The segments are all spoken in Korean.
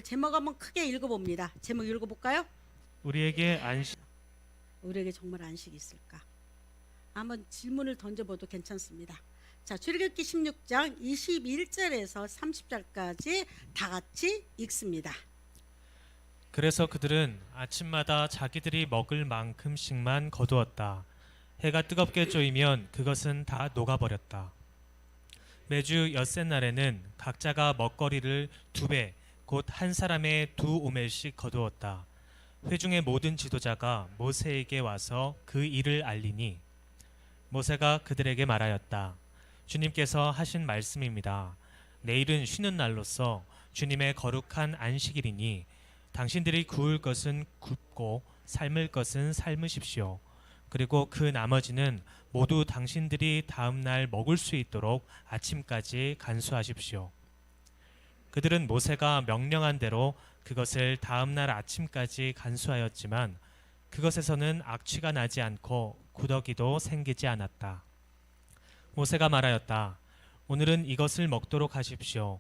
제목 한번 크게 읽어봅니다. 제목 읽어볼까요? 우리에게 안식. 우리에게 정말 안식이 있을까? 한번 질문을 던져봐도 괜찮습니다. 자, 출애굽기 16장 21절에서 30절까지 다 같이 읽습니다. 그래서 그들은 아침마다 자기들이 먹을 만큼씩만 거두었다. 해가 뜨겁게 쪼이면 그것은 다 녹아버렸다. 매주 엿새날에는 각자가 먹거리를 2배, 곧 한 사람의 2오멜씩 거두었다. 회중의 모든 지도자가 모세에게 와서 그 일을 알리니 모세가 그들에게 말하였다. 주님께서 하신 말씀입니다. 내일은 쉬는 날로서 주님의 거룩한 안식일이니 당신들이 구울 것은 굽고 삶을 것은 삶으십시오. 그리고 그 나머지는 모두 당신들이 다음 날 먹을 수 있도록 아침까지 간수하십시오. 그들은 모세가 명령한 대로 그것을 다음 날 아침까지 간수하였지만 그것에서는 악취가 나지 않고 구더기도 생기지 않았다. 모세가 말하였다. 오늘은 이것을 먹도록 하십시오.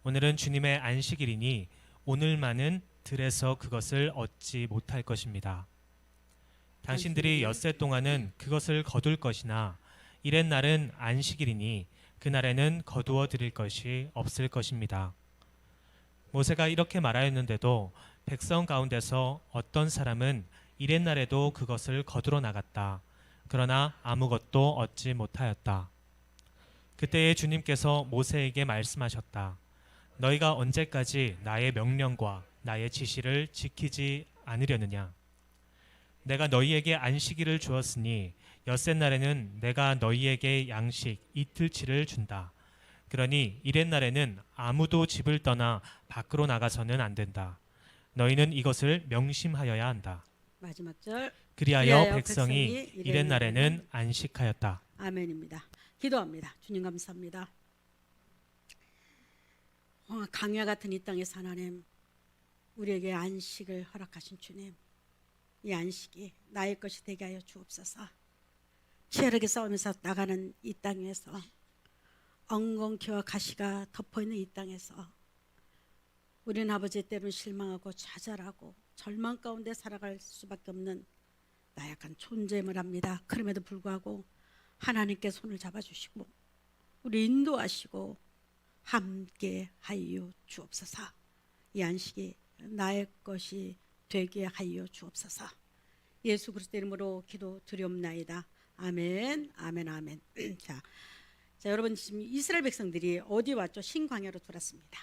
오늘은 주님의 안식일이니 오늘만은 들에서 그것을 얻지 못할 것입니다. 당신들이 엿새 동안은 그것을 거둘 것이나 이렛날은 안식일이니 그날에는 거두어 드릴 것이 없을 것입니다. 모세가 이렇게 말하였는데도 백성 가운데서 어떤 사람은 이렛날에도 그것을 거두러 나갔다. 그러나 아무것도 얻지 못하였다. 그때에 주님께서 모세에게 말씀하셨다. 너희가 언제까지 나의 명령과 나의 지시를 지키지 않으려느냐? 내가 너희에게 안식일을 주었으니 엿새날에는 내가 너희에게 양식 이틀치를 준다. 그러니 이렛날에는 아무도 집을 떠나 밖으로 나가서는 안 된다. 너희는 이것을 명심하여야 한다. 마지막 절. 그리하여 백성이 이렛날에는 안식하였다. 아멘입니다. 기도합니다. 주님 감사합니다. 강야 같은 이 땅에서 하나님 우리에게 안식을 허락하신 주님, 이 안식이 나의 것이 되게 하여 주옵소서. 치열하게 싸우면서 나가는 이 땅에서 엉겅퀴와 가시가 덮어있는 이 땅에서 우리는 아버지 때로는 실망하고 좌절하고 절망 가운데 살아갈 수밖에 없는 나약한 존재임을 합니다. 그럼에도 불구하고 하나님께 손을 잡아주시고 우리 인도하시고 함께 하여 주옵소서. 이 안식이 나의 것이 되게 하여 주옵소서. 예수 그리스도 이름으로 기도 드리옵나이다. 아멘, 아멘, 아멘. 자, 여러분 지금 이스라엘 백성들이 어디 왔죠? 신광야로 돌았습니다.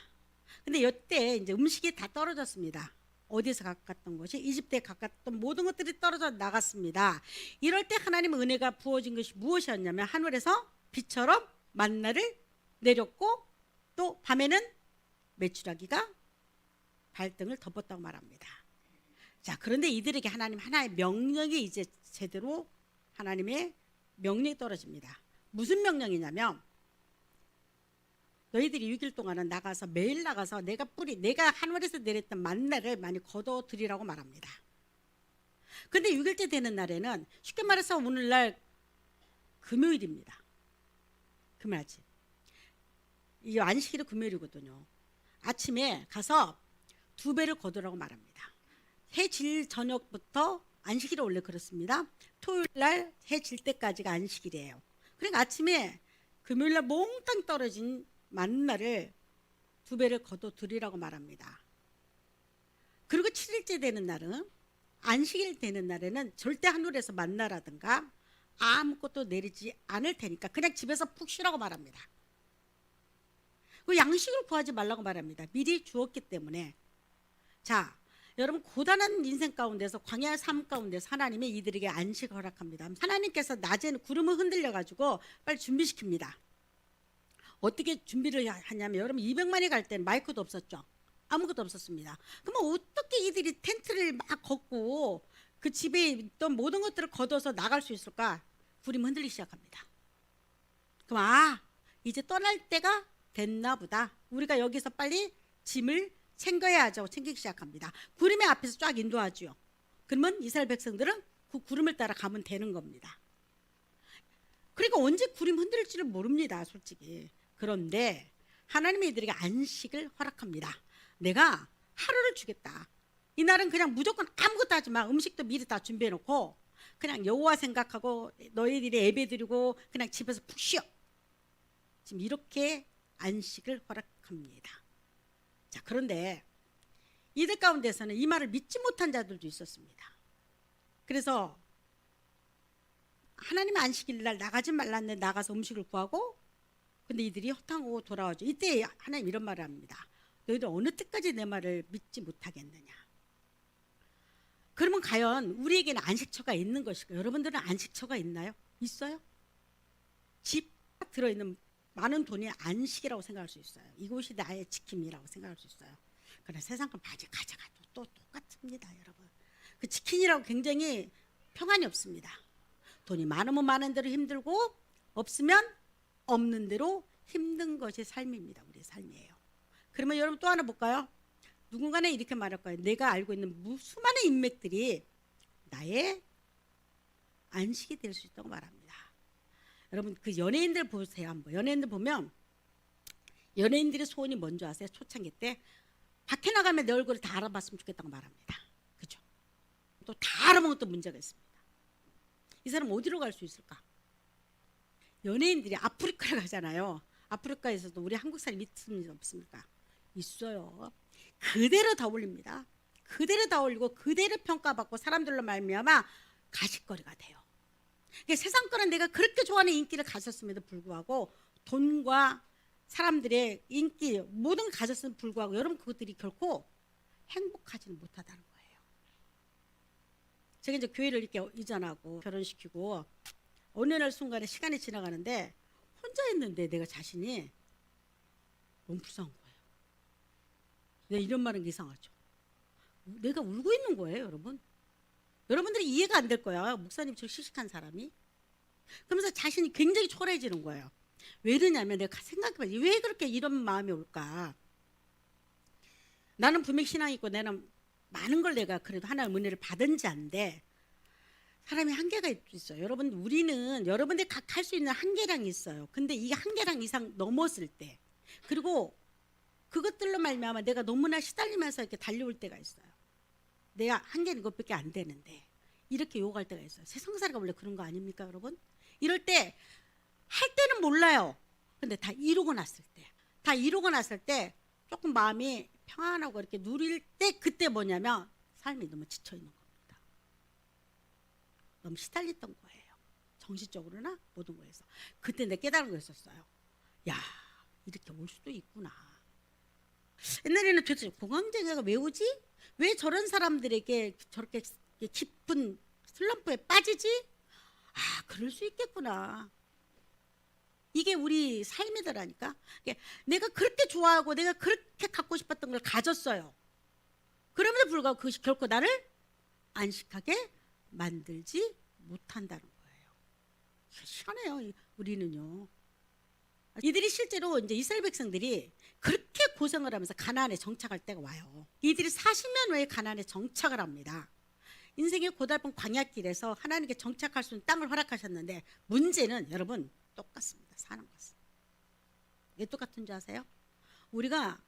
근데 이때 이제 음식이 다 떨어졌습니다. 어디서 가깝던 것이 이집트에 가깝던 모든 것들이 떨어져 나갔습니다. 이럴 때 하나님의 은혜가 부어진 것이 무엇이었냐면 하늘에서 빛처럼 만나를 내렸고 또 밤에는 메추라기가 발등을 덮었다고 말합니다. 자, 그런데 이들에게 하나님 하나의 명령이 이제 제대로 하나님의 명령이 떨어집니다. 무슨 명령이냐면 너희들이 6일 동안은 나가서 매일 나가서 내가 하늘에서 내렸던 만나를 많이 거둬 드리라고 말합니다. 근데 6일째 되는 날에는 쉽게 말해서 오늘날 금요일입니다. 금요일 아침. 이 안식일이 금요일이거든요. 아침에 가서 2배를 거두라고 말합니다. 해 질 저녁부터 안식일이 원래 그렇습니다. 토요일 날 해 질 때까지가 안식일이에요. 그러니까 아침에 금요일 날 몽땅 떨어진 만나를 2배를 거둬 드리라고 말합니다. 그리고 7일째 되는 날은 안식일 되는 날에는 절대 하늘에서 만나라든가 아무것도 내리지 않을 테니까 그냥 집에서 푹 쉬라고 말합니다. 그 양식을 구하지 말라고 말합니다. 미리 주었기 때문에. 자, 여러분 고단한 인생 가운데서 광야의 삶 가운데서 하나님이 이들에게 안식을 허락합니다. 하나님께서 낮에는 구름을 흔들려 가지고 빨리 준비시킵니다. 어떻게 준비를 하냐면 여러분 200만이 갈 때는 마이크도 없었죠. 아무것도 없었습니다. 그러면 어떻게 이들이 텐트를 막 걷고 그 집에 있던 모든 것들을 걷어서 나갈 수 있을까? 구름이 흔들리기 시작합니다. 그럼 이제 떠날 때가 됐나 보다. 우리가 여기서 빨리 짐을 챙겨야죠. 챙기기 시작합니다. 구름의 앞에서 쫙 인도하죠. 그러면 이스라엘 백성들은 그 구름을 따라 가면 되는 겁니다. 그러니까 언제 구름 흔들릴지를 모릅니다. 솔직히. 그런데 하나님이 이들에게 안식을 허락합니다. 내가 하루를 주겠다. 이날은 그냥 무조건 아무것도 하지 마. 음식도 미리 다 준비해 놓고 그냥 여호와 생각하고 너희들이 예배 드리고 그냥 집에서 푹 쉬어. 지금 이렇게 안식을 허락합니다. 자, 그런데 이들 가운데서는 이 말을 믿지 못한 자들도 있었습니다. 그래서 하나님의 안식일 날 나가지 말랐는데 나가서 음식을 구하고, 근데 이들이 허탕하고 돌아오죠. 이때 하나님 이런 말을 합니다. 너희들 어느 때까지 내 말을 믿지 못하겠느냐. 그러면 과연 우리에게는 안식처가 있는 것일까요? 여러분들은 안식처가 있나요? 있어요? 집 들어있는 많은 돈이 안식이라고 생각할 수 있어요. 이곳이 나의 지킴이라고 생각할 수 있어요. 그러나 세상 건 가져가도 또 똑같습니다, 여러분. 그 치킨이라고 굉장히 평안이 없습니다. 돈이 많으면 많은 대로 힘들고 없으면 없는 대로 힘든 것이 삶입니다. 우리의 삶이에요. 그러면 여러분 또 하나 볼까요? 누군가는 이렇게 말할 거예요. 내가 알고 있는 수많은 인맥들이 나의 안식이 될 수 있다고 말합니다. 여러분 그 연예인들 보세요. 한번 연예인들 보면 연예인들의 소원이 뭔지 아세요? 초창기 때 밖에 나가면 내 얼굴을 다 알아봤으면 좋겠다고 말합니다. 그죠? 또 다 알아보면 또 문제가 있습니다. 이 사람 어디로 갈 수 있을까? 연예인들이 아프리카를 가잖아요. 아프리카에서도 우리 한국 사람 믿음이 없습니까? 있어요. 그대로 다 올립니다. 그대로 다 올리고 그대로 평가받고 사람들로 말미암아 가십거리가 돼요. 그러니까 세상 거는 내가 그렇게 좋아하는 인기를 가졌음에도 불구하고 돈과 사람들의 인기 모든 걸 가졌음에도 불구하고 여러분 그것들이 결코 행복하지는 못하다는 거예요. 제가 이제 교회를 이렇게 이전하고 결혼시키고 어느 날 순간에 시간이 지나가는데 혼자 있는데 내가 자신이 너무 불쌍한 거예요. 내가 이런 말은 이상하죠. 내가 울고 있는 거예요, 여러분. 여러분들이 이해가 안 될 거야. 목사님처럼 씩씩한 사람이. 그러면서 자신이 굉장히 초라해지는 거예요. 왜 이러냐면 내가 생각해봐. 왜 그렇게 이런 마음이 올까? 나는 분명히 신앙이 있고 나는 많은 걸 내가 그래도 하나님의 은혜를 받은 자인데 사람이 한계가 있어요. 여러분 우리는 여러분들이 각 할 수 있는 한계량이 있어요. 근데 이 한계량 이상 넘었을 때 그리고 그것들로 말미암아 내가 너무나 시달리면서 이렇게 달려올 때가 있어요. 내가 한계는 이것밖에 안 되는데 이렇게 요구할 때가 있어요. 세상살이가 원래 그런 거 아닙니까, 여러분? 이럴 때 할 때는 몰라요. 근데 다 이루고 났을 때 조금 마음이 평안하고 이렇게 누릴 때 그때 뭐냐면 삶이 너무 지쳐 있는 겁니다. 너무 시달렸던 거예요. 정신적으로나 모든 거에서. 그때 내가 깨달은 거였었어요. 야, 이렇게 올 수도 있구나. 옛날에는 도대체 공황장애가 왜 오지? 왜 저런 사람들에게 저렇게 깊은 슬럼프에 빠지지? 아, 그럴 수 있겠구나. 이게 우리 삶이더라니까. 내가 그렇게 좋아하고 내가 그렇게 갖고 싶었던 걸 가졌어요. 그럼에도 불구하고 그것이 결코 나를 안식하게 만들지 못한다는 거예요. 희한해요, 우리는요. 이들이 실제로 이제 이스라엘 백성들이 그렇게 고생을 하면서 가나안에 정착할 때가 와요. 이들이 40년 후에 가나안에 정착을 합니다. 인생의 고달픈 광야길에서 하나님께 정착할 수 있는 땅을 허락하셨는데 문제는 여러분 똑같습니다. 사는 것은. 왜 똑같은 줄 아세요? 우리가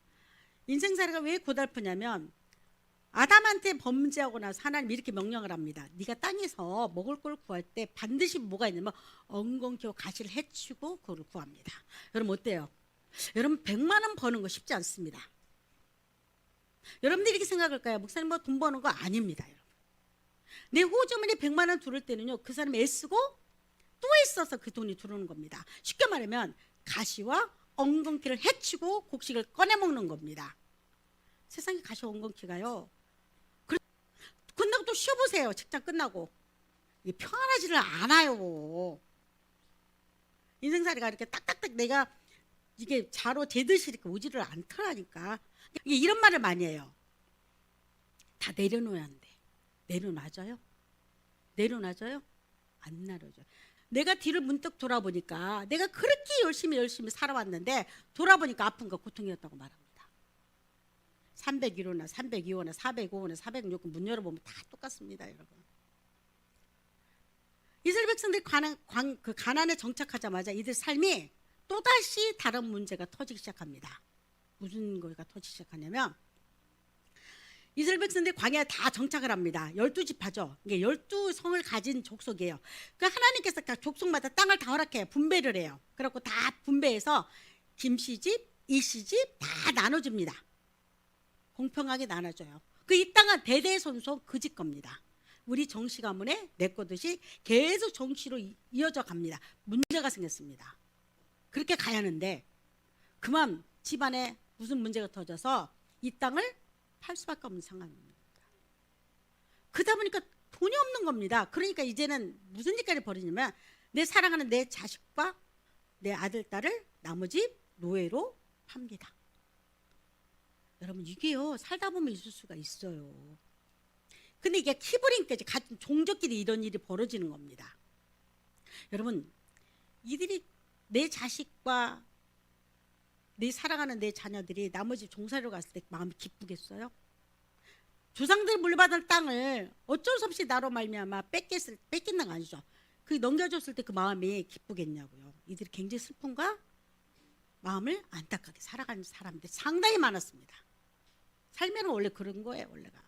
인생살이가 왜 고달프냐면 아담한테 범죄하고 나서 하나님 이렇게 명령을 합니다. 네가 땅에서 먹을 걸 구할 때 반드시 뭐가 있냐면 엉겅퀴고 가시를 해치고 그걸 구합니다. 여러분 어때요? 여러분 100만 원 버는 거 쉽지 않습니다. 여러분들이 이렇게 생각할까요? 목사님 뭐 돈 버는 거 아닙니다. 여러분. 내 호주머니에 100만 원 들을 때는요. 그 사람이 애쓰고 또 애써서 그 돈이 들어오는 겁니다. 쉽게 말하면 가시와 엉겅퀴를 해치고 곡식을 꺼내 먹는 겁니다. 세상에 가시와 엉겅퀴가요. 끝나고 또 쉬어보세요. 직장 끝나고. 이게 평안하지를 않아요. 인생살이가 이렇게 딱딱딱 내가 이게 자로 재듯이 이렇게 오지를 않더라니까. 이게 이런 말을 많이 해요. 다 내려놓아야 한대. 내려놔줘요? 내려놔줘요? 안 내려줘요. 내가 뒤를 문득 돌아보니까 내가 그렇게 열심히 살아왔는데 돌아보니까 아픔과 고통이었다고 말합니다. 301호나 302호나 405호나 406호 문 열어보면 다 똑같습니다, 여러분. 이스라엘 백성들이 가나안에 정착하자마자 이들 삶이 또다시 다른 문제가 터지기 시작합니다. 무슨 거가 터지기 시작하냐면 이스라엘 백성들이 광야에 다 정착을 합니다. 12지파죠. 이게 12성을 가진 족속이에요. 그 하나님께서 각 족속마다 땅을 다 허락해요. 분배를 해요. 그래갖고 다 분배해서 김씨집, 이씨집 다 나눠줍니다. 공평하게 나눠줘요. 그 이 땅은 대대손손 그 집 겁니다. 우리 정씨 가문의 내 거듯이 계속 정씨로 이어져 갑니다. 문제가 생겼습니다. 그렇게 가야 하는데 그만 집안에 무슨 문제가 터져서 이 땅을 팔 수밖에 없는 상황입니다. 그러다 보니까 돈이 없는 겁니다. 그러니까 이제는 무슨 일까지 벌이냐면 내 사랑하는 내 자식과 내 아들, 딸을 나머지 노예로 팝니다. 여러분 이게요 살다 보면 있을 수가 있어요. 근데 이게 키브링 때지 같은 종족끼리 이런 일이 벌어지는 겁니다. 여러분 이들이 내 자식과 내 사랑하는 내 자녀들이 나머지 종살이로 갔을 때 마음이 기쁘겠어요? 조상들 물려받은 땅을 어쩔 수 없이 나로 말미암아 뺏긴다는 거 아니죠. 그 넘겨줬을 때 그 마음이 기쁘겠냐고요. 이들이 굉장히 슬픔과 마음을 안타깝게 살아가는 사람들이 상당히 많았습니다. 살면은 원래 그런 거예요. 원래가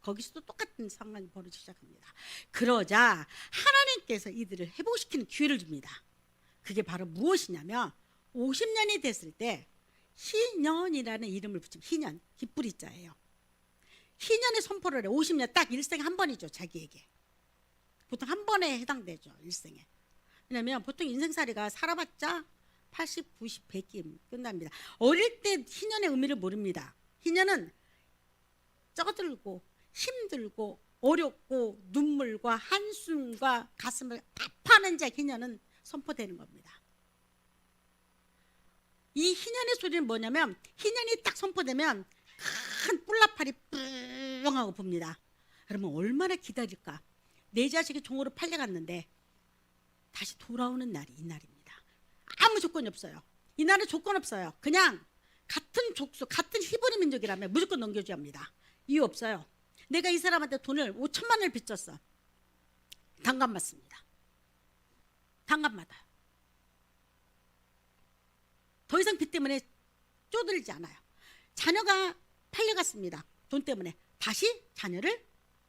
거기서도 똑같은 상황이 벌어지기 시작합니다. 그러자 하나님께서 이들을 회복시키는 기회를 줍니다. 그게 바로 무엇이냐면 50년이 됐을 때 희년이라는 이름을 붙인 희년, 기쁘리자예요. 희년의 선포를 해. 50년 딱 일생에 한 번이죠. 자기에게 보통 한 번에 해당되죠. 일생에. 왜냐하면 보통 인생살이가 살아봤자 80, 90, 100기 끝납니다. 어릴 때 희년의 의미를 모릅니다. 희년은 쩌들고 힘들고 어렵고 눈물과 한숨과 가슴을 다 파는 자 희년은 선포되는 겁니다. 이 희년의 소리는 뭐냐면 희년이 딱 선포되면 큰 뿔나팔이 뿡 하고 붑니다. 여러분 얼마나 기다릴까. 내 자식이 종으로 팔려갔는데 다시 돌아오는 날이 이 날입니다. 아무 조건이 없어요. 이 날은 조건 없어요. 그냥 같은 족속 같은 히브리 민족이라면 무조건 넘겨줘야 합니다. 이유 없어요. 내가 이 사람한테 돈을 5천만 원을 빚졌어. 단감 맞습니다. 단감 받아요. 더 이상 빚 때문에 쪼들지 않아요. 자녀가 팔려갔습니다. 돈 때문에 다시 자녀를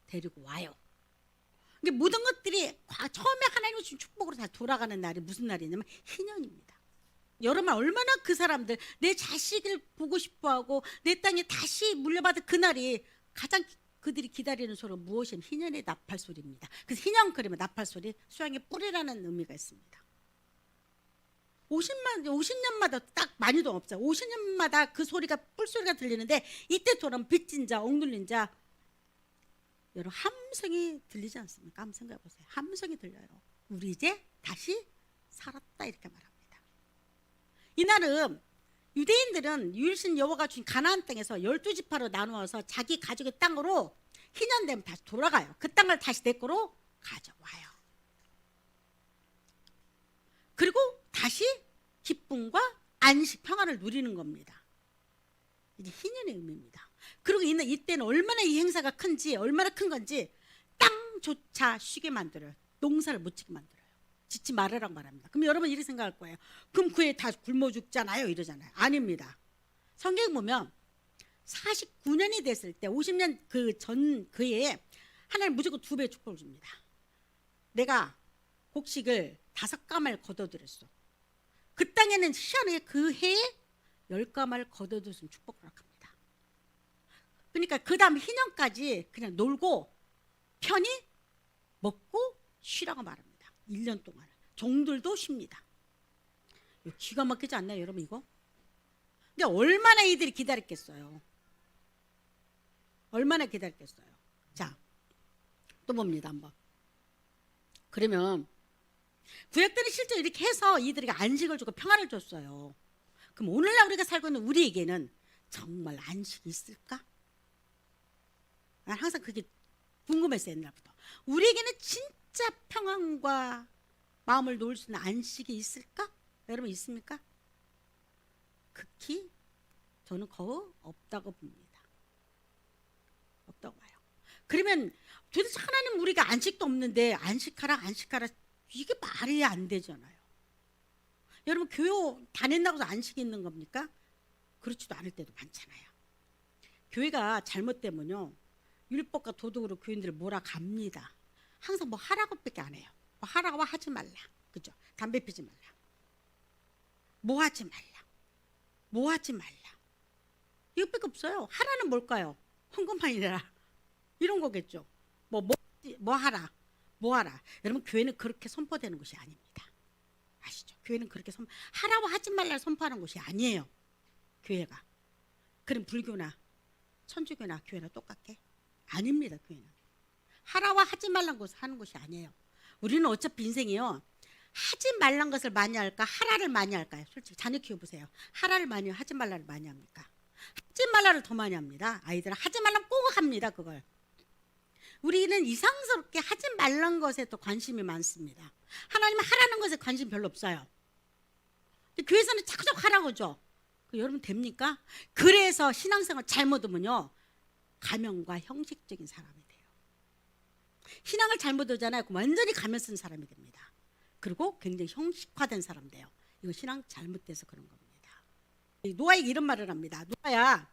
데리고 와요. 이게 모든 것들이 처음에 하나님의 주신 축복으로 다 돌아가는 날이 무슨 날이냐면 희년입니다. 여러분 얼마나 그 사람들 내 자식을 보고 싶어하고 내 땅에 다시 물려받은 그날이 가장 그들이 기다리는 소리가 무엇이냐면 희년의 나팔 소리입니다. 그래서 희년 그러면 나팔 소리 수양의 뿌리라는 의미가 있습니다. 50년마다 딱 많이도 없어요. 50년마다 그 소리가 뿔소리가 들리는데 이때 돌아오면 빚진 자, 억눌린 자 여러분 함성이 들리지 않습니까? 한번 생각해 보세요. 함성이 들려요. 우리 이제 다시 살았다 이렇게 말합니다. 이날은 유대인들은 유일신 여호와가 주신 가나안 땅에서 12지파로 나누어서 자기 가족의 땅으로 희년되면 다시 돌아가요. 그 땅을 다시 내 거로 가져와요. 그리고 다시 기쁨과 안식, 평안을 누리는 겁니다. 이게 희년의 의미입니다. 그리고 이때는 얼마나 이 행사가 큰지 얼마나 큰 건지 땅조차 쉬게 만들어요. 농사를 못 짓게 만들어요. 짓지 말으라고 말합니다. 그럼 여러분 이렇게 생각할 거예요. 그럼 그 해 다 굶어 죽잖아요 이러잖아요. 아닙니다. 성경 보면 49년이 됐을 때 50년 그 해에 하나님 무조건 2배 축복을 줍니다. 내가 곡식을 5가마를 거둬들였어. 그 땅에는 희한하게 그 해에 10가마를 거둬들였으면 축복을 합니다. 그러니까 그 다음 희년까지 그냥 놀고 편히 먹고 쉬라고 말합니다. 1년 동안 종들도 쉽니다. 기가 막히지 않나요 여러분 이거? 근데 얼마나 이들이 기다렸겠어요. 얼마나 기다렸겠어요. 자, 또 봅니다 한번. 그러면 구약 때는 실제 이렇게 해서 이들에게 안식을 주고 평안을 줬어요. 그럼 오늘날 우리가 살고 있는 우리에게는 정말 안식이 있을까? 난 항상 그게 궁금했어요 옛날부터. 우리에게는 진짜 평안과 마음을 놓을 수 있는 안식이 있을까? 여러분 있습니까? 극히 저는 거의 없다고 봅니다. 없다고 봐요. 그러면 도대체 하나님 우리가 안식도 없는데 안식하라 이게 말이 안 되잖아요. 여러분 교회 다닌다고 해서 안식이 있는 겁니까? 그렇지도 않을 때도 많잖아요. 교회가 잘못되면요, 율법과 도덕으로 교인들을 몰아갑니다. 항상 뭐 하라고밖에 안 해요. 뭐 하라고 하지 말라, 그죠? 담배 피지 말라, 뭐 하지 말라, 뭐 하지 말라, 이것밖에 없어요. 하라는 뭘까요? 헌금만이 내라, 이런 거겠죠. 뭐 하라, 뭐 하라. 여러분, 교회는 그렇게 선포되는 것이 아닙니다. 아시죠? 교회는 그렇게 하라고 하지 말라 선포하는 것이 아니에요. 교회가. 그럼 불교나 천주교나 교회나 똑같게? 아닙니다. 교회는 하라고 하지 말란 것을 하는 것이 아니에요. 우리는 어차피 인생이요, 하지 말란 것을 많이 할까, 하라를 많이 할까요? 솔직히 자녀 키워보세요. 하라를 많이, 하지 말라를 많이 합니까? 하지 말라를 더 많이 합니다. 아이들은 하지 말라면 꼭 합니다. 그걸. 우리는 이상스럽게 하지 말란 것에 더 관심이 많습니다. 하나님은 하라는 것에 관심 별로 없어요. 근데 교회에서는 자꾸자꾸 하라고 하죠. 여러분 됩니까? 그래서 신앙생활 잘못하면요, 가면과 형식적인 사람이 돼요. 신앙을 잘못하잖아요. 완전히 가면 쓴 사람이 됩니다. 그리고 굉장히 형식화된 사람 돼요. 이거 신앙 잘못돼서 그런 겁니다. 노아에게 이런 말을 합니다. 노아야,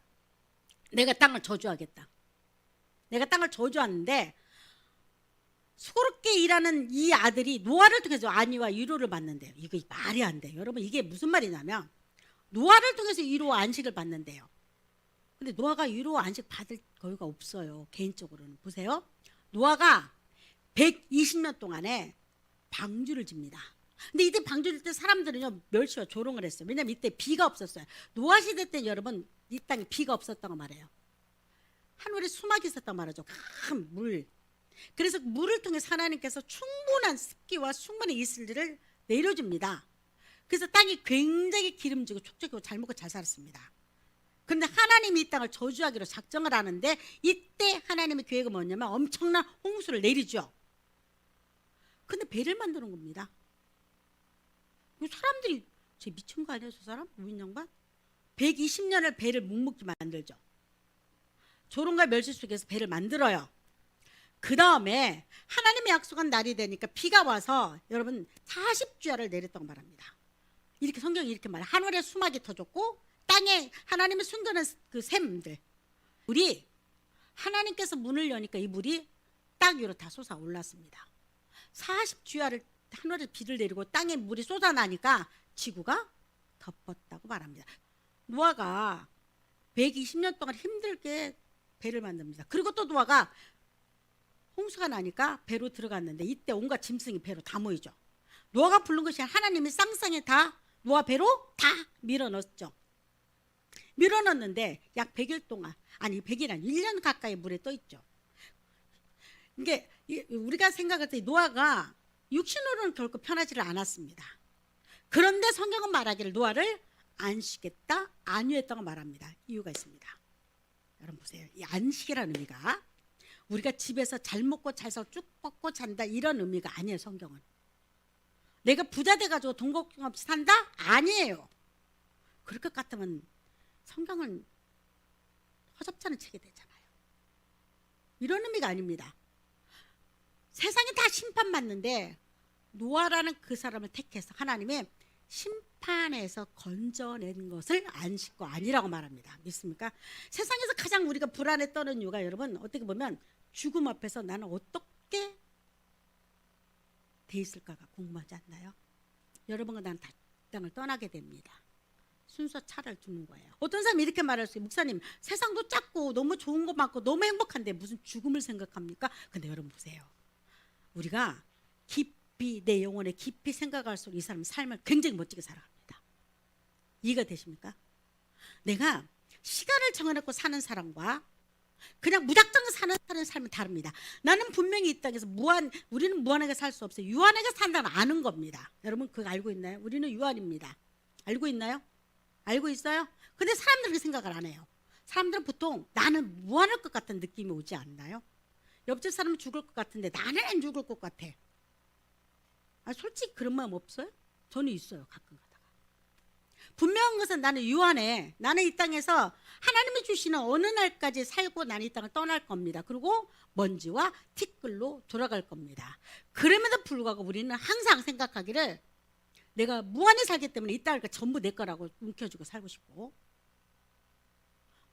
내가 땅을 저주하겠다. 내가 땅을 저주하는데, 수고롭게 일하는 이 아들이 노아를 통해서 안위와 위로를 받는데요. 이거 말이 안 돼요. 여러분, 이게 무슨 말이냐면 노아를 통해서 위로와 안식을 받는데요. 근데 노아가 위로와 안식 받을 거유가 없어요. 개인적으로는. 보세요. 노아가 120년 동안에 방주를 집니다. 근데 이때 방주를 때 사람들은요, 멸시와 조롱을 했어요. 왜냐면 이때 비가 없었어요. 노아 시대 때는 여러분, 이 땅에 비가 없었다고 말해요. 하늘에 수막이 있었단 말이죠. 큰 물. 그래서 물을 통해 하나님께서 충분한 습기와 충분한 이슬들을 내려줍니다. 그래서 땅이 굉장히 기름지고 촉촉하고 잘 먹고 잘 살았습니다. 그런데 하나님이 이 땅을 저주하기로 작정을 하는데, 이때 하나님의 계획은 뭐냐면 엄청난 홍수를 내리죠. 근데 배를 만드는 겁니다. 사람들이 쟤 미친 거 아니야, 저 사람? 우인 양반? 120년을 배를 묵묵히 만들죠. 조롱과 멸시 속에서 배를 만들어요. 그 다음에 하나님의 약속한 날이 되니까 비가 와서 여러분 40주야를 내렸다고 말합니다. 이렇게 성경이 이렇게 말해요. 하늘에 수막이 터졌고 땅에 하나님의 순전한 그 샘들, 물이, 하나님께서 문을 여니까 이 물이 땅 위로 다 솟아 올랐습니다. 40주야를 하늘에 비를 내리고 땅에 물이 쏟아나니까 지구가 덮었다고 말합니다. 노아가 120년 동안 힘들게 배를 만듭니다. 그리고 또 노아가 홍수가 나니까 배로 들어갔는데, 이때 온갖 짐승이 배로 다 모이죠. 노아가 부른 것이 하나님이 쌍쌍에 다 노아 배로 다 밀어넣었죠. 밀어넣었는데 약 100일 동안, 아니 100일 아니 1년 가까이 물에 떠 있죠. 이게 우리가 생각할 때 노아가 육신으로는 결코 편하지를 않았습니다. 그런데 성경은 말하기를 노아를 안식했다, 안위했다고 말합니다. 이유가 있습니다. 여러분 보세요. 이 안식이라는 의미가 우리가 집에서 잘 먹고 잘 살고 쭉 뻗고 잔다, 이런 의미가 아니에요. 성경은 내가 부자 돼가지고 돈 걱정 없이 산다? 아니에요. 그럴 것 같으면 성경은 허접찮은 책이 되잖아요. 이런 의미가 아닙니다. 세상이 다 심판받는데 노아라는 그 사람을 택해서 하나님의 심판에서 건져낸 것을 안식과 아니라고 말합니다. 믿습니까? 세상에서 가장 우리가 불안에 떠는 이유가 여러분, 어떻게 보면 죽음 앞에서 나는 어떻게 돼 있을까가 궁금하지 않나요? 여러분과 나는 다 땅을 떠나게 됩니다. 순서 차를 두는 거예요. 어떤 사람이 이렇게 말할 수 있어요. 목사님, 세상도 작고 너무 좋은 거 많고 너무 행복한데 무슨 죽음을 생각합니까? 근데 여러분 보세요. 우리가 깊이, 내 영혼에 깊이 생각할수록 이 사람은 삶을 굉장히 멋지게 살아갑니다. 이해가 되십니까? 내가 시간을 정해놓고 사는 사람과 그냥 무작정 사는 삶은 다릅니다. 나는 분명히 이 땅에서 우리는 무한하게 살 수 없어요. 유한하게 산다는 아는 겁니다. 여러분 그거 알고 있나요? 우리는 유한입니다. 알고 있나요? 알고 있어요? 근데 사람들은 그렇게 생각을 안 해요. 사람들은 보통 나는 무한할 것 같은 느낌이 오지 않나요? 옆집 사람은 죽을 것 같은데 나는 안 죽을 것 같아. 솔직히 그런 마음 없어요? 저는 있어요. 가끔 가다가. 분명한 것은 나는 유한해. 나는 이 땅에서 하나님이 주시는 어느 날까지 살고 나는 이 땅을 떠날 겁니다. 그리고 먼지와 티끌로 돌아갈 겁니다. 그럼에도 불구하고 우리는 항상 생각하기를 내가 무한히 살기 때문에 이 땅을 전부 내 거라고 움켜쥐고 살고 싶고,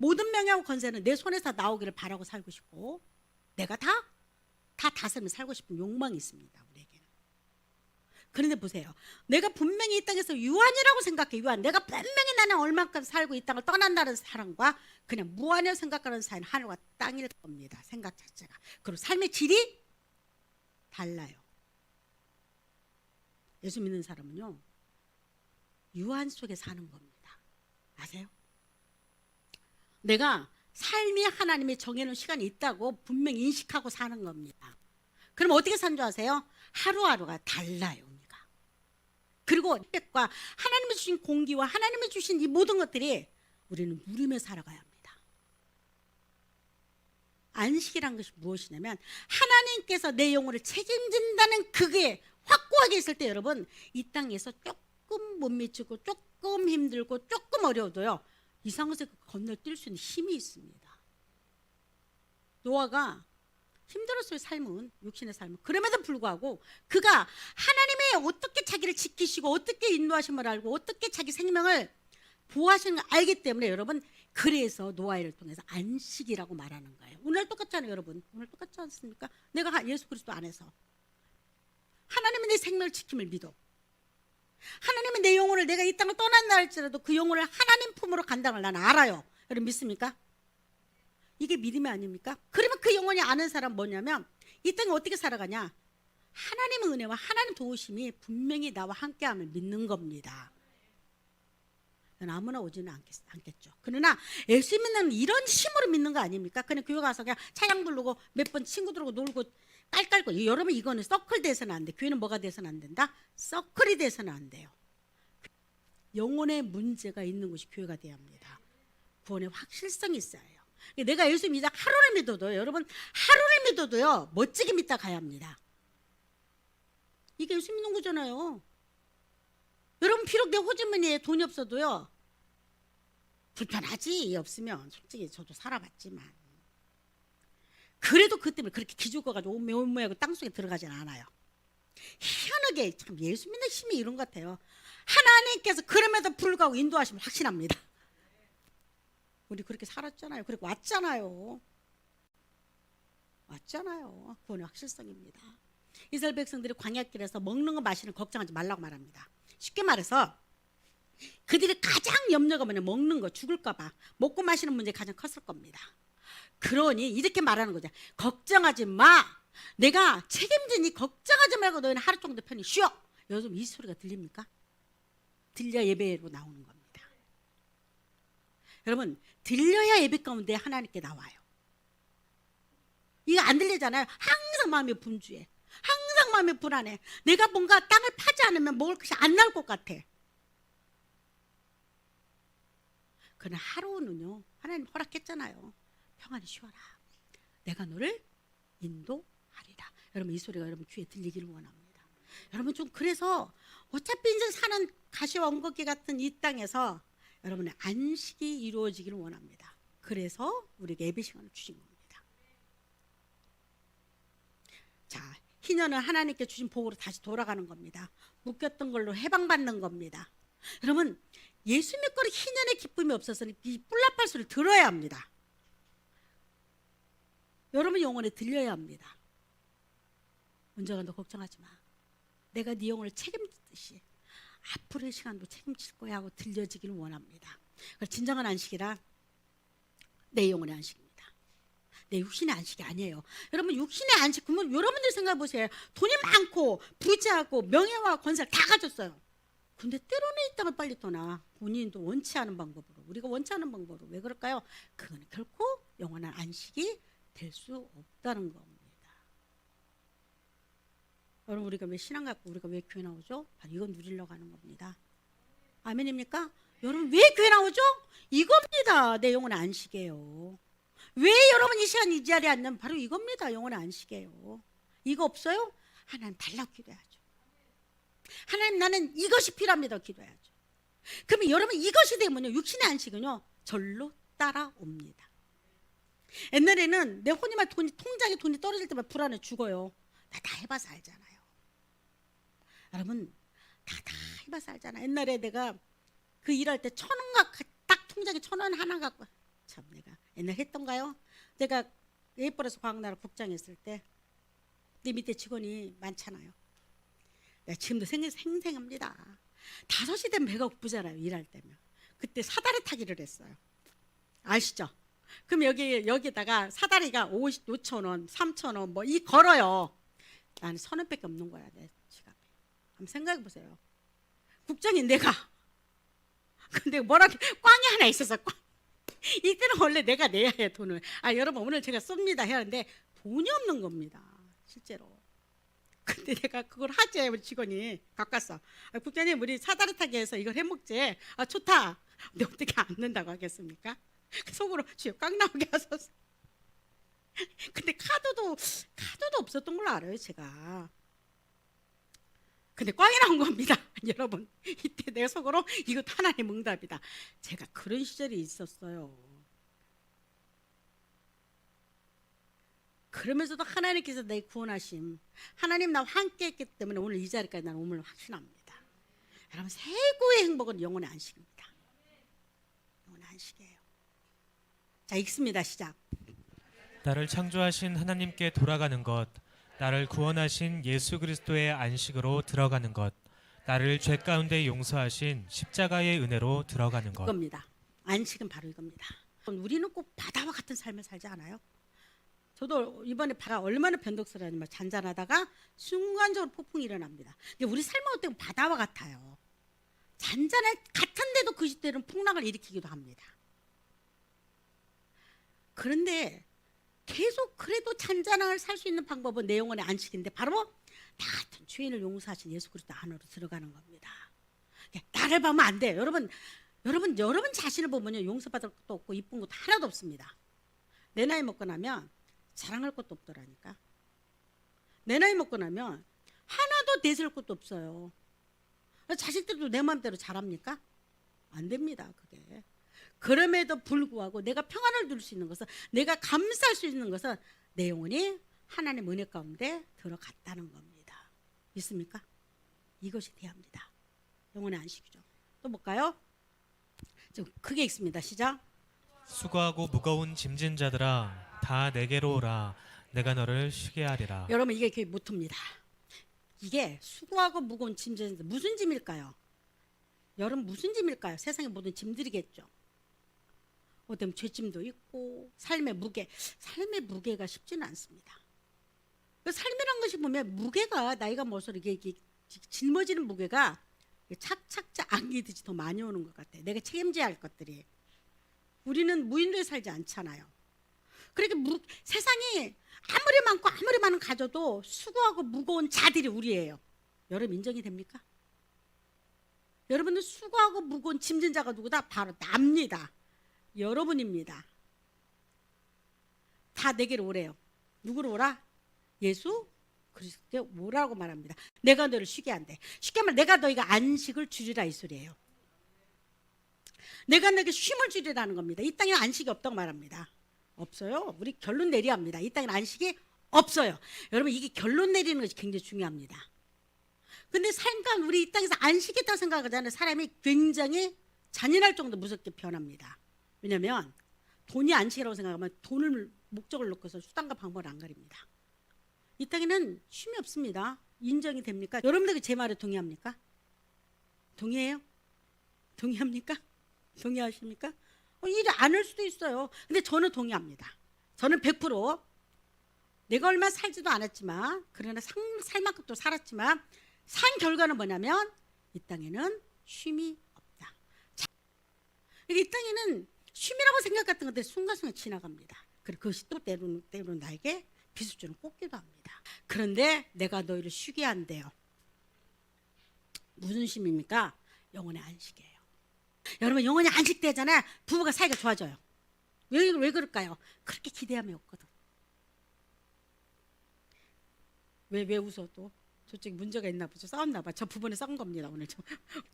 모든 명예하고 권세는 내 손에서 나오기를 바라고 살고 싶고 내가 다 다스리며 살고 싶은 욕망이 있습니다. 우리에게는. 그런데 보세요. 내가 분명히 이 땅에서 유한이라고 생각해. 유한. 내가 분명히 나는 얼만큼 살고 이 땅을 떠난다는 사람과 그냥 무한이라고 생각하는 사이는 하늘과 땅일 겁니다. 생각 자체가. 그리고 삶의 질이 달라요. 예수 믿는 사람은요, 유한 속에 사는 겁니다. 아세요? 내가 삶이 하나님이 정해놓은 시간이 있다고 분명히 인식하고 사는 겁니다. 그럼 어떻게 사는 줄 아세요? 하루하루가 달라요. 우리가. 그리고 햇볕과 하나님이 주신 공기와 하나님이 주신 이 모든 것들이 우리는 누리며 살아가야 합니다. 안식이란 것이 무엇이냐면 하나님께서 내 영혼을 책임진다는 그게 확고하게 있을 때 여러분 이 땅에서 조금 못 미치고 조금 힘들고 조금 어려워도요 이상한 것을 건너뛸 수 있는 힘이 있습니다. 노아가 힘들었어요. 삶은 육신의 삶은. 그럼에도 불구하고 그가 하나님의 어떻게 자기를 지키시고 어떻게 인도하심을 알고 어떻게 자기 생명을 보호하시는 걸 알기 때문에 여러분 그래서 노아를 통해서 안식이라고 말하는 거예요. 오늘 똑같잖아요. 여러분 오늘 똑같지 않습니까? 내가 예수 그리스도 안에서 하나님은 내 생명을 지킴을 믿어. 하나님은 내 영혼을 내가 이 땅을 떠난다 할지라도 그 영혼을 하나님 품으로 간다는 걸 나는 알아요. 여러분 믿습니까? 이게 믿음이 아닙니까? 그러면 그 영혼이 아는 사람 뭐냐면 이 땅에 어떻게 살아가냐? 하나님의 은혜와 하나님 도우심이 분명히 나와 함께함을 믿는 겁니다. 아무나 오지는 않겠죠. 그러나 예수 믿는 이런 힘으로 믿는 거 아닙니까? 그냥 교회 가서 그냥 찬양 부르고 몇 번 친구들하고 놀고 깔깔거. 여러분 이거는 서클 돼서는 안 돼. 교회는 뭐가 돼서는 안 된다? 서클이 돼서는 안 돼요. 영혼의 문제가 있는 곳이 교회가 돼야 합니다. 구원의 확실성이 있어야 해요. 내가 예수 믿다 하루를 믿어도요. 여러분 하루를 믿어도요. 멋지게 믿다 가야 합니다. 이게 예수 믿는 거잖아요. 여러분 비록 내 호주머니에 돈이 없어도요. 불편하지 없으면 솔직히 저도 살아봤지만 그래도 그 때문에 그렇게 기죽어가지고 온모하고 땅속에 들어가지는 않아요. 희한하게 참 예수 믿는 힘이 이런 것 같아요. 하나님께서 그럼에도 불구하고 인도하심을 확신합니다. 우리 그렇게 살았잖아요. 그리고 왔잖아요. 구원의 확실성입니다. 이스라엘 백성들이 광야길에서 먹는 거 마시는 거 걱정하지 말라고 말합니다. 쉽게 말해서 그들이 가장 염려가 뭐냐 먹는 거 죽을까 봐 먹고 마시는 문제가 가장 컸을 겁니다. 그러니 이렇게 말하는 거죠. 걱정하지 마. 내가 책임지니 걱정하지 말고 너희는 하루 정도 편히 쉬어. 요즘 이 소리가 들립니까? 들려야 예배로 나오는 겁니다. 여러분 들려야 예배 가운데 하나님께 나와요. 이거 안 들리잖아요. 항상 마음이 분주해. 항상 마음이 불안해. 내가 뭔가 땅을 파지 않으면 먹을 것이 안 나올 것 같아. 그러나 하루는요. 하나님 허락했잖아요. 평안히 쉬어라. 내가 너를 인도하리라. 여러분 이 소리가 여러분 귀에 들리기를 원합니다. 여러분 좀 그래서 어차피 이제 사는 가시와 엉겅퀴 같은 이 땅에서 여러분의 안식이 이루어지기를 원합니다. 그래서 우리에게 예배 시간을 주신 겁니다. 자, 희년은 하나님께 주신 복으로 다시 돌아가는 겁니다. 묶였던 걸로 해방받는 겁니다. 여러분 예수 믿고 희년의 기쁨이 없어서는 이 뿔나팔 소리를 들어야 합니다. 여러분 영혼에 들려야 합니다. 은정아 너 걱정하지 마. 내가 네 영혼을 책임지듯이 앞으로의 시간도 책임질 거야 하고 들려지기를 원합니다. 진정한 안식이라 내 영혼의 안식입니다. 내 육신의 안식이 아니에요. 여러분 육신의 안식 그러면 여러분들 생각해 보세요. 돈이 많고 부자하고 명예와 권세를 다 가졌어요. 근데 때로는 이 땅을 빨리 떠나. 본인도 원치 않은 방법으로 우리가 원치 않은 방법으로. 왜 그럴까요? 그건 결코 영원한 안식이 될 수 없다는 겁니다. 여러분 우리가 왜 신앙 갖고 우리가 왜 교회 나오죠? 바로 이건 누리려고 하는 겁니다. 아멘입니까? 여러분 왜 교회 나오죠? 이겁니다. 내 영혼의 안식이에요. 왜 여러분 이 시간 이 자리에 앉냐면 바로 이겁니다. 영혼의 안식이에요. 이거 없어요? 하나님 달라고 기도해야죠. 하나님 나는 이것이 필요합니다. 기도해야죠. 그러면 여러분 이것이 되면요 육신의 안식은요 절로 따라옵니다. 옛날에는 내 혼이만 통장에 돈이 떨어질 때만 불안해 죽어요. 나 다 해봐서 알잖아요. 여러분 다 해봐서 알잖아. 옛날에 내가 그 일할 때 1,000원 딱 통장에 1,000원 하나 갖고 참 옛날 했던가요? 내가 A+플러스 과학나라 국장에 있을 때 내 밑에 직원이 많잖아요. 내가 지금도 생생합니다. 5시 되면 배가 고프잖아요. 일할 때면. 그때 사다리 타기를 했어요. 아시죠? 그럼 여기다가 사다리가 5,000원, 3,000원 뭐 이 걸어요. 나는 1,000원밖에 없는 거야, 내 지갑에. 한번 생각해 보세요. 국장인 내가. 근데 뭐라고 꽝이 하나 있어서 이때는 원래 내가 내야 해 돈을. 여러분 오늘 제가 쏩니다 해야 하는데 돈이 없는 겁니다. 실제로. 근데 내가 그걸 하재. 우리 직원이 갖고 왔어. 국장님 우리 사다리 타기 해서 이걸 해먹재. 좋다. 근데 어떻게 안 는다고 하겠습니까? 속으로 쥐어 꽉 나오게 하소서. 근데 카드도 없었던 걸로 알아요 제가. 근데 꽝이 나온 겁니다. 여러분 이때 내가 속으로 이거 하나님 응답이다. 제가 그런 시절이 있었어요. 그러면서도 하나님께서 내 구원하심, 하나님 나와 함께 했기 때문에 오늘 이 자리까지 나는 오늘 확신합니다. 여러분 최고의 행복은 영혼의 안식입니다. 영혼의 안식이에요. 자, 읽습니다. 시작. 나를 창조하신 하나님께 돌아가는 것, 나를 구원하신 예수 그리스도의 안식으로 들어가는 것, 나를 죄 가운데 용서하신 십자가의 은혜로 들어가는 것. 이겁니다. 안식은 바로 이겁니다. 우리는 꼭 바다와 같은 삶을 살지 않아요? 저도 이번에 바다 얼마나 변덕스러우냐면 잔잔하다가 순간적으로 폭풍이 일어납니다. 근데 우리 삶은 어떻게 바다와 같아요. 같은데도 그 시대는 풍랑을 일으키기도 합니다. 그런데 계속 그래도 잔잔함을 살 수 있는 방법은 내 영혼의 안식인데 바로 나 같은 죄인을 용서하신 예수 그리스도 안으로 들어가는 겁니다. 나를 보면 안 돼요. 여러분 자신을 보면요 용서받을 것도 없고 이쁜 것도 하나도 없습니다. 내 나이 먹고 나면 자랑할 것도 없더라니까. 내 나이 먹고 나면 하나도 내세울 것도 없어요. 자식들도 내 마음대로 잘합니까? 안 됩니다. 그게. 그럼에도 불구하고 내가 평안을 누릴 수 있는 것은, 내가 감사할 수 있는 것은 내 영혼이 하나님 은혜 가운데 들어갔다는 겁니다. 믿습니까? 이것이 대합니다. 영혼의 안식이죠. 또 볼까요? 좀 크게 읽습니다. 시작. 수고하고 무거운 짐진 자들아 다 내게로 오라. 내가 너를 쉬게 하리라. 여러분 이게 모토입니다. 이게 수고하고 무거운 짐진 자들, 무슨 짐일까요? 여러분 무슨 짐일까요? 세상의 모든 짐들이겠죠. 어떤 죄짐도 있고 삶의 무게가 쉽지는 않습니다. 삶이란 것이 보면 무게가 나이가 먹어서 이게 짊어지는 무게가 착착착 안기듯이 더 많이 오는 것 같아요. 내가 책임져야 할 것들이. 우리는 무인도에 살지 않잖아요. 그러니까 세상이 아무리 많고 아무리 많은 가져도 수고하고 무거운 자들이 우리예요. 여러분 인정이 됩니까? 여러분은 수고하고 무거운 짐진 자가 누구다? 바로 납니다. 여러분입니다. 다 내게로 오래요. 누구로 오라? 예수 그리스도께 오라고 말합니다. 내가 너를 쉬게 한대. 쉽게 말해 내가 너희가 안식을 주리라 이 소리예요. 내가 너에게 쉼을 주리라는 겁니다. 이 땅에 안식이 없다고 말합니다. 없어요. 우리 결론 내려야 합니다. 이 땅에 안식이 없어요. 여러분 이게 결론 내리는 것이 굉장히 중요합니다. 근데 삶과 우리 이 땅에서 안식이 있다고 생각하잖아요. 사람이 굉장히 잔인할 정도 무섭게 변합니다. 왜냐하면 돈이 안식이라고 생각하면 돈을 목적을 놓고서 수단과 방법을 안 가립니다. 이 땅에는 쉼이 없습니다. 인정이 됩니까? 여러분들 제 말에 동의합니까? 동의해요? 동의합니까? 동의하십니까? 일이 안 할 수도 있어요. 근데 저는 동의합니다. 저는 100% 내가 얼마 살지도 않았지만 그러나 살 만큼 또 살았지만 산 결과는 뭐냐면 이 땅에는 쉼이 없다. 이 땅에는 쉼이라고 생각했던 것들이 순간순간 지나갑니다. 그리고 그것이 또 때로는 나에게 비수주는 꽂기도 합니다. 그런데 내가 너희를 쉬게 한대요. 무슨 쉼입니까? 영혼의 안식이에요. 여러분 영혼이 안식되잖아요. 부부가 사이가 좋아져요. 왜 그럴까요? 그렇게 기대함이 없거든. 왜 웃어 또? 저쪽에 문제가 있나 보죠. 싸웠나 봐. 저 부분에 싸운 겁니다. 오늘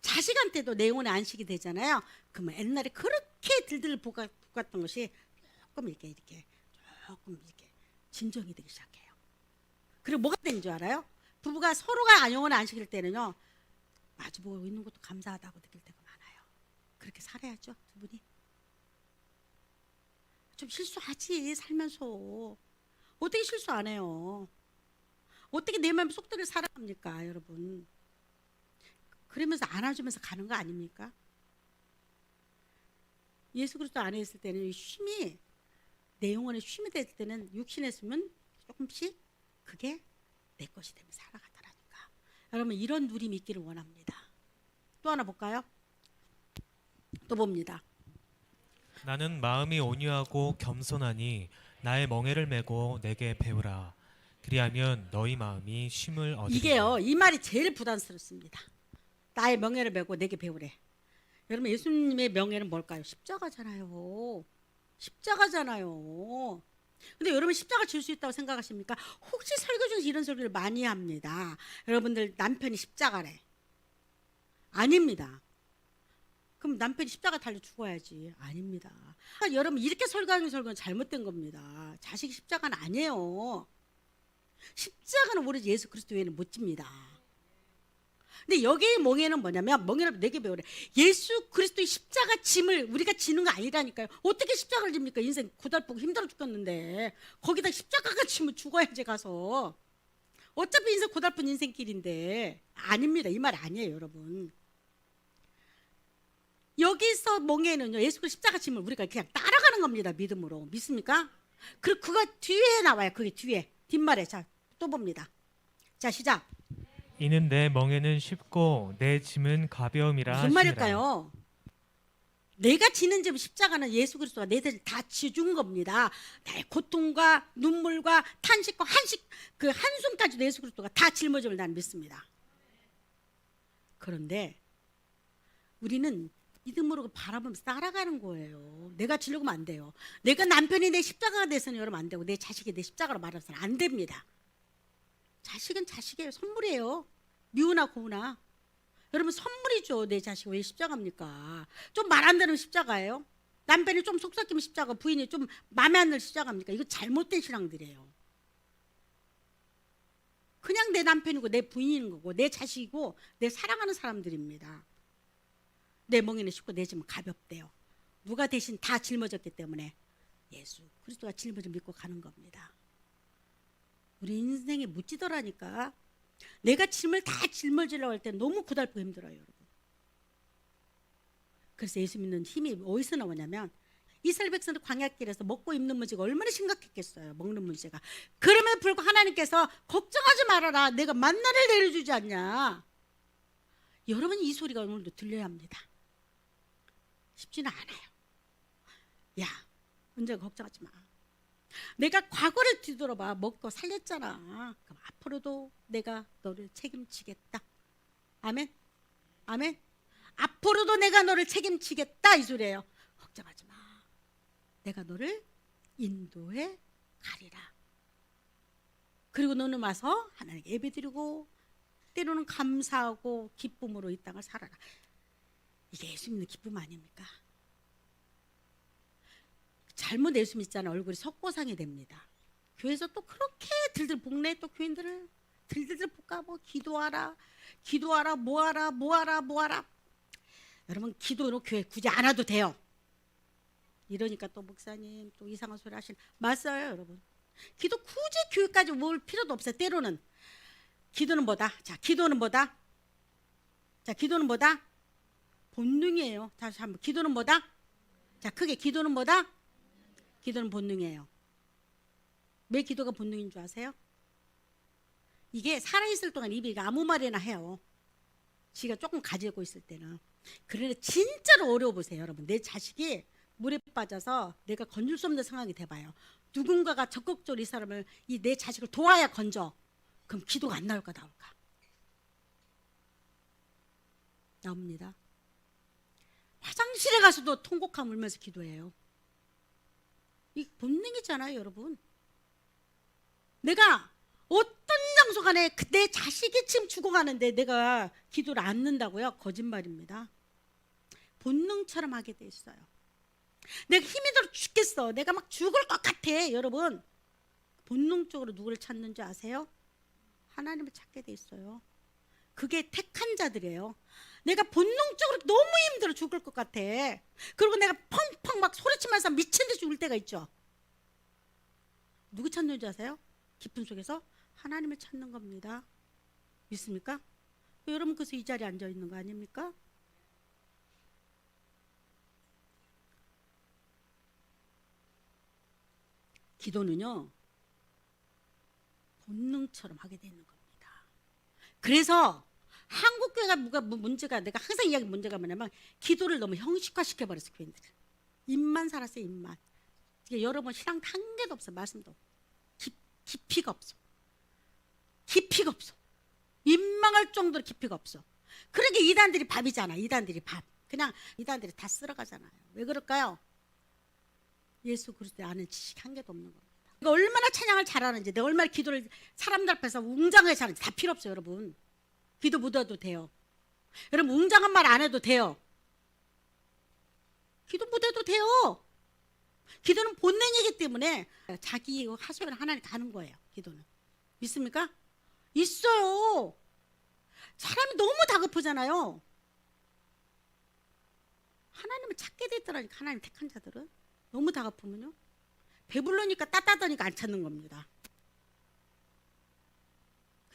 자식한테도 내 영혼의 안식이 되잖아요. 그러면 옛날에 그렇게 들들 볶았던 것이 조금 이렇게 진정이 되기 시작해요. 그리고 뭐가 되는 줄 알아요? 부부가 서로가 영혼의 안식일 때는요. 마주보고 있는 것도 감사하다고 느낄 때가 많아요. 그렇게 살아야죠, 두 분이. 좀 실수하지 살면서. 어떻게 실수 안 해요? 어떻게 내 마음 속대로 살아갑니까 여러분? 그러면서 안아주면서 가는 거 아닙니까? 예수 그리스도 안에 있을 때는 쉼이, 내 영혼에 쉼이 될 때는 육신에 있으면 조금씩 그게 내 것이 되면 살아가더라니까. 여러분 이런 누림이 있기를 원합니다. 또 하나 볼까요? 또 봅니다. 나는 마음이 온유하고 겸손하니 나의 멍에를 메고 내게 배우라. 그리하면 너희 마음이 쉼을 얻으리라. 이게요, 이 말이 제일 부담스럽습니다. 나의 명예를 메고 내게 배우래. 여러분 예수님의 명예는 뭘까요? 십자가잖아요. 십자가잖아요. 근데 여러분 십자가 질 수 있다고 생각하십니까? 혹시 설교 중에서 이런 설교를 많이 합니다. 여러분들 남편이 십자가래. 아닙니다. 그럼 남편이 십자가 달려 죽어야지. 아닙니다. 그러니까 여러분 이렇게 설교하는 설교는 잘못된 겁니다. 자식이 십자가는 아니에요. 십자가는 오로지 예수 그리스도 외에는 못 집니다. 근데 여기의 멍에는 뭐냐면, 멍에를 내게 배우래. 예수 그리스도의 십자가 짐을 우리가 지는 거 아니라니까요. 어떻게 십자가를 집니까? 인생 고달프고 힘들어 죽겠는데 거기다 십자가가 지면 죽어야지 가서. 어차피 인생 고달픈 인생길인데. 아닙니다. 이 말 아니에요 여러분. 여기서 멍에는요, 예수 그리스도 십자가 짐을 우리가 그냥 따라가는 겁니다. 믿음으로. 믿습니까? 그리고 그거 뒤에 나와요. 그게 뒤에 뒷말에. 자, 또 봅니다. 자, 시작. 이는 내 멍에는 쉽고 내 짐은 가벼움이라 무슨 하시니라. 말일까요? 내가 지는 짐, 십자가는 예수 그리스도가 내 대신 다 지준 겁니다. 나의 고통과 눈물과 탄식과 그 한숨까지도 예수 그리스도가 다 짊어짐을 나는 믿습니다. 그런데 우리는 믿음으로 바라보면서 따라가는 거예요. 내가 지려고 하면 안 돼요. 내가 남편이 내 십자가가 돼서는 여러분 안 되고, 내 자식이 내 십자가로 말해서는 안 됩니다. 자식은 자식이에요. 선물이에요. 미우나 고우나. 여러분 선물이죠. 내 자식 왜 십자가입니까? 좀 말 안 되는 십자가예요. 남편이 좀 속 삭히면 십자가, 부인이 좀 마음에 안 드는 십자가입니까? 이거 잘못된 신앙들이에요. 그냥 내 남편이고 내 부인인 거고 내 자식이고 내 사랑하는 사람들입니다. 내 멍에는 쉽고 내 짐은 가볍대요. 누가 대신 다 짊어졌기 때문에 예수 그리스도가 짊어져 믿고 가는 겁니다. 우리 인생에 묻지더라니까. 내가 짐을 다 짊어지려고 할 때 너무 고달프고 힘들어요 여러분. 그래서 예수 믿는 힘이 어디서 나오냐면, 이스라엘 백성들 광야길에서 먹고 입는 문제가 얼마나 심각했겠어요. 먹는 문제가. 그럼에도 불구하고 하나님께서 걱정하지 말아라, 내가 만나를 내려주지 않냐. 여러분 이 소리가 오늘도 들려야 합니다. 쉽지는 않아요. 야, 문제가 걱정하지 마. 내가 과거를 뒤돌아봐. 먹고 살렸잖아. 그럼 앞으로도 내가 너를 책임지겠다. 아멘. 아멘. 앞으로도 내가 너를 책임지겠다 이 소리예요. 걱정하지 마. 내가 너를 인도해 가리라. 그리고 너는 와서 하나님께 예배드리고 때로는 감사하고 기쁨으로 이 땅을 살아라. 이게 예수 믿는 기쁨 아닙니까? 잘못 예수 믿잖아. 얼굴이 석고상이 됩니다. 교회에서 또 그렇게 들들 볶네. 또 교인들을 들들 볶아. 뭐 기도하라, 기도하라, 뭐하라. 여러분 기도는 교회 굳이 안 와도 돼요. 이러니까 또 목사님 또 이상한 소리 하시는. 맞아요 여러분. 기도 굳이 교회까지 올 필요도 없어요. 때로는. 기도는 뭐다? 자, 기도는 뭐다? 자, 기도는 뭐다? 본능이에요. 다시 한번. 기도는 뭐다? 자, 크게. 기도는 뭐다? 기도는 본능이에요. 왜 기도가 본능인 줄 아세요? 이게 살아있을 동안 입이 아무 말이나 해요. 지가 조금 가지고 있을 때는. 그런데 진짜로 어려워 보세요 여러분. 내 자식이 물에 빠져서 내가 건질 수 없는 상황이 돼봐요. 누군가가 적극적으로 이 사람을, 이 내 자식을 도와야 건져. 그럼 기도가 안 나올까 나올까? 나옵니다. 화장실에 가서도 통곡하며 울면서 기도해요. 이 본능이잖아요 여러분. 내가 어떤 장소 간에 내 자식이 지금 죽어가는데 내가 기도를 안 넣는다고요? 거짓말입니다. 본능처럼 하게 돼 있어요. 내가 힘이 들어 죽겠어. 내가 막 죽을 것 같아. 여러분 본능적으로 누구를 찾는지 아세요? 하나님을 찾게 돼 있어요. 그게 택한 자들이에요. 내가 본능적으로 너무 힘들어 죽을 것 같아. 그리고 내가 펑펑 막 소리치면서 미친 듯이 울 때가 있죠. 누구 찾는 줄 아세요? 깊은 속에서 하나님을 찾는 겁니다. 믿습니까? 여러분 그래서 이 자리에 앉아 있는 거 아닙니까? 기도는요 본능처럼 하게 되는 겁니다. 그래서 한국 교회가 뭐가 문제가, 내가 항상 이야기 문제가 뭐냐면 기도를 너무 형식화시켜 버렸어. 교인들 입만 살았어요. 입만. 여러분 신앙 한 개도 없어. 말씀도 깊이가 없어. 깊이가 없어. 민망할 정도로 깊이가 없어. 그러게 이단들이 밥이잖아. 이단들이 밥. 그냥 이단들이 다 쓸어가잖아요. 왜 그럴까요? 예수 그리스도 아는 지식 한 개도 없는 겁니다. 그러니까 얼마나 찬양을 잘하는지, 내가 얼마나 기도를 사람들 앞에서 웅장하게 잘하는지 다 필요 없어요. 여러분 기도 못 해도 돼요. 여러분 웅장한 말 안 해도 돼요. 기도 못 해도 돼요. 기도는 본능이기 때문에 자기 하소연 하나님께 하는 거예요. 기도는. 믿습니까? 있어요. 사람이 너무 다급하잖아요. 하나님을 찾게 됐더라니까. 하나님 택한 자들은 너무 다급하면요 배불러니까 따따다니까 안 찾는 겁니다.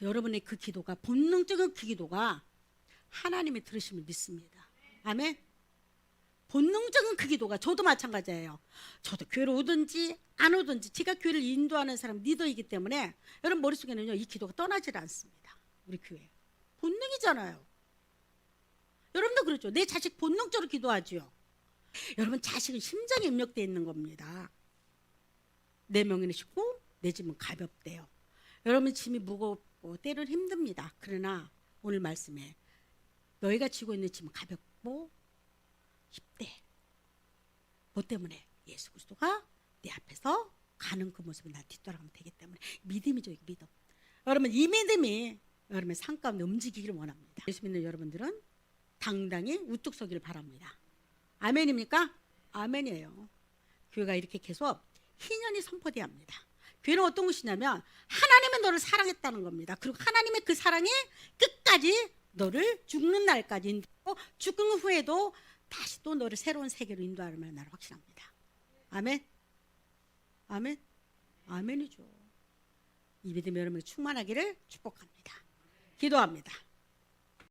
여러분의 그 기도가, 본능적인 그 기도가 하나님이 들으심을 믿습니다. 아멘. 본능적인 그 기도가, 저도 마찬가지예요. 저도 교회를 오든지 안 오든지 제가 교회를 인도하는 사람 리더이기 때문에 여러분 머릿속에는요 이 기도가 떠나질 않습니다. 우리 교회 본능이잖아요. 여러분도 그렇죠. 내 자식 본능적으로 기도하죠. 여러분 자식은 심장에 입력되어 있는 겁니다. 내 명예는 쉽고 내 짐은 가볍대요. 여러분 짐이 무겁고 때로는 힘듭니다. 그러나 오늘 말씀에 너희가 지고 있는 짐은 가볍고 쉽대. 뭐 때문에? 예수 그리스도가 내 앞에서 가는 그 모습을 난 뒤따라가면 되기 때문에. 믿음이죠. 믿음. 여러분 이 믿음이 여러분의 삶 가운데 움직이기를 원합니다. 예수 믿는 여러분들은 당당히 우뚝 서기를 바랍니다. 아멘입니까? 아멘이에요. 교회가 이렇게 계속 희년이 선포돼야 합니다. 교회는 어떤 것이냐면 하나님은 너를 사랑했다는 겁니다. 그리고 하나님의 그 사랑이 끝까지 너를 죽는 날까지 인도하고 죽은 후에도 다시 또 너를 새로운 세계로 인도하는 나를 확신합니다. 아멘? 아멘? 아멘이죠. 이 믿음이 여러분이 충만하기를 축복합니다. 기도합니다.